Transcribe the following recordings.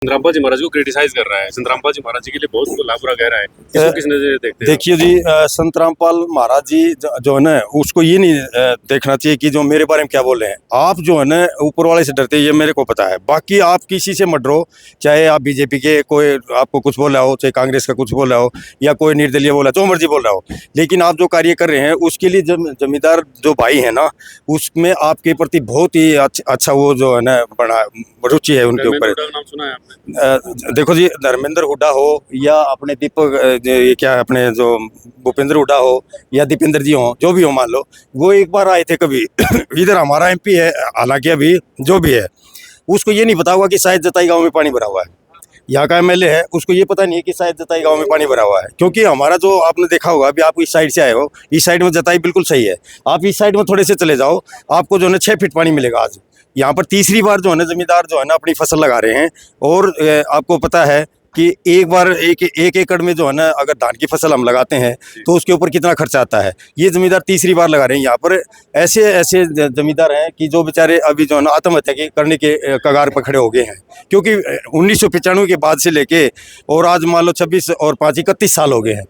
संतरामपाल जी महाराज को क्रिटिसाइज कर रहा है। संतरामपाल जी महाराज जी के लिए बहुत लाभ बुरा कह रहा है। इसको किस नजर से देखते हैं? देखिए जी, संतरामपाल महाराज जी जो है ना, उसको ये नहीं देखना चाहिए कि जो मेरे बारे में क्या बोल रहे हैं। आप जो है ना ऊपर वाले से डरते हैं, ये मेरे को पता है। बाकी आप किसी से मत डरो, चाहे आप बीजेपी के कोई आपको कुछ बोल रहा हो, चाहे कांग्रेस का कुछ बोल रहा हो, या कोई निर्दलीय बोला, जो मर्जी बोल रहा हो, लेकिन आप जो कार्य कर रहे हैं उसके लिए जमींदार जो भाई है ना, उसमें आपके प्रति बहुत ही अच्छा वो जो है ना बड़ा रुचि है उनके ऊपर। नाम सुना है आपने? देखो जी, धर्मेंद्र हुड्डा हो या अपने दीपक ये क्या अपने जो भूपेंद्र हुड्डा हो या दीपेंद्र जी हो, जो भी हो, मान लो वो एक बार आए थे कभी इधर हमारा एमपी है, हालांकि अभी जो भी है उसको ये नहीं पता हुआ कि शायद जताई गांव में पानी भरा हुआ है। यहाँ का एमएलए है, उसको ये पता नहीं है कि शायद जताई गांव में पानी भरा हुआ है। क्योंकि हमारा जो आपने देखा होगा, अभी आप इस साइड से आए हो, इस साइड में जताई बिल्कुल सही है। आप इस साइड में थोड़े से चले जाओ, आपको जो है 6 फीट पानी मिलेगा। आज यहाँ पर तीसरी बार जो है ना जमींदार जो है ना अपनी फसल लगा रहे हैं। और आपको पता है कि एक बार एक एकड़ में जो है ना अगर धान की फसल हम लगाते हैं तो उसके ऊपर कितना खर्चा आता है। ये जमींदार तीसरी बार लगा रहे हैं। यहाँ पर ऐसे ऐसे जमींदार हैं कि जो बेचारे अभी जो है ना आत्महत्या करने के कगार पर खड़े हो गए हैं। क्योंकि 1995 के बाद से लेके और आज मान लो 26 और 5 31 साल हो गए हैं।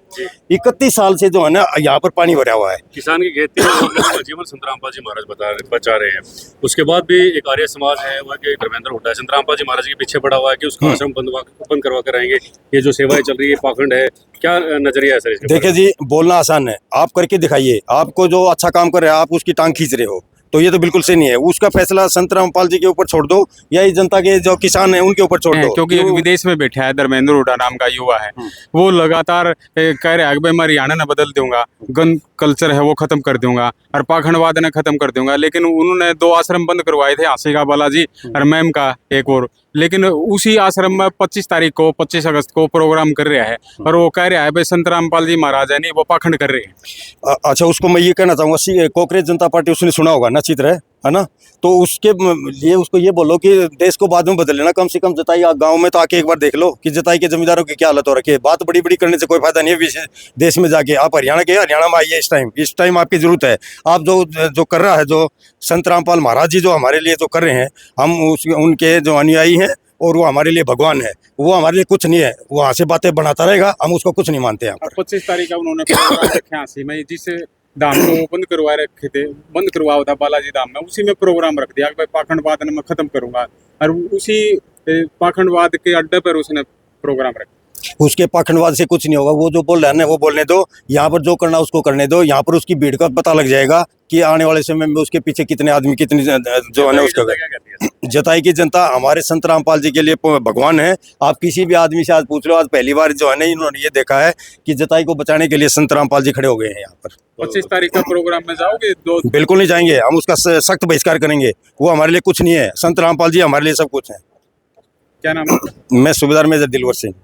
31 साल से जो है ना यहाँ पर पानी भरा हुआ है। किसान की खेती में जीवन संतरामपाल जी महाराज बचा रहे हैं। उसके बाद भी एक आर्य समाज है, वह धर्मेंद्र हुड्डा संतरामपाल जी महाराज के पीछे पड़ा हुआ है कि उसका आश्रम बंद करवा कर रहेंगे। ये जो सेवाएं चल रही है, पाखंड है, क्या नजरिया है सर इसके? देखिए जी, बोलना आसान है, आप करके दिखाइए। आपको जो अच्छा काम कर रहे हैं आप उसकी टांग खींच रहे हो, तो ये तो बिल्कुल सही नहीं है। उसका फैसला संतरामपाल जी के ऊपर छोड़ दो या इस जनता के जो किसान हैं उनके ऊपर छोड़ दो। क्योंकि विदेश में बैठा है धर्मेंद्र हुड्डा नाम का युवा है, वो लगातार कह रहा है कि मैं हरियाणा ने बदल दूंगा, गन कल्चर है वो खत्म कर दूंगा और पाखंडवाद ने खत्म कर दूंगा। लेकिन उन्होंने 2 आश्रम बंद करवाए थे, आशी का बालाजी और मैम का एक और। लेकिन उसी आश्रम में 25 अगस्त को प्रोग्राम कर रहा है और वो कह रहा है भाई संतरामपाल जी महाराज है नहीं, वो पाखंड कर रहे हैं। अच्छा, उसको मैं ये कहना चाहूँगा, कांग्रेस जनता पार्टी उसने सुना होगा ना चित्र है ना, तो उसके लिए उसको ये बोलो कि देश को बाद में बदल लेना। कम से कम जताई गांव में तो आके एक बार देख लो कि जताई के जमींदारों की क्या हालत हो रखी है। बात बड़ी बड़ी करने से कोई फायदा नहीं है। देश में जाके आप हरियाणा में आइए। इस टाइम आपकी जरूरत है। आप जो कर रहा है, जो संतरामपाल महाराज जी जो हमारे लिए जो कर रहे हैं, हम उनके जो अनुयायी हैं और वो हमारे लिए भगवान है। वो हमारे लिए कुछ नहीं है, वो वहाँ से बातें बनाता रहेगा, हम उसको कुछ नहीं मानते। यहाँ 25 तारीख का उन्होंने प्रोग्राम रखे आशी में, जिस धाम को बंद करवा रखे थे, बंद करवाया था बालाजी धाम में, उसी में प्रोग्राम रख दिया कि भाई पाखंडवाद मैं खत्म करूंगा। और उसी पाखंडवाद के अड्डे पर उसने प्रोग्राम रखा। उसके पाखंडवाद से कुछ नहीं होगा। वो जो बोल रहा है ना वो बोलने दो। यहाँ पर जो करना उसको करने दो। यहाँ पर उसकी भीड़ का पता लग जाएगा कि आने वाले समय में उसके पीछे कितने आदमी, कितनी जो है ना उसका। जताई की जनता हमारे संतरामपाल जी के लिए भगवान है। आप किसी भी आदमी से आज पूछ लो, आज पहली बार जो है ना इन्होंने ये देखा है कि जताई को बचाने के लिए संतरामपाल जी खड़े हो गए हैं यहाँ पर। 25 तारीख का प्रोग्राम में जाओगे? बिल्कुल नहीं जाएंगे, हम उसका सख्त बहिष्कार करेंगे। वो हमारे लिए कुछ नहीं है। संतरामपाल जी हमारे लिए सब कुछ है। क्या नाम है? मैं सूबेदार मेजर दिलवर सिंह।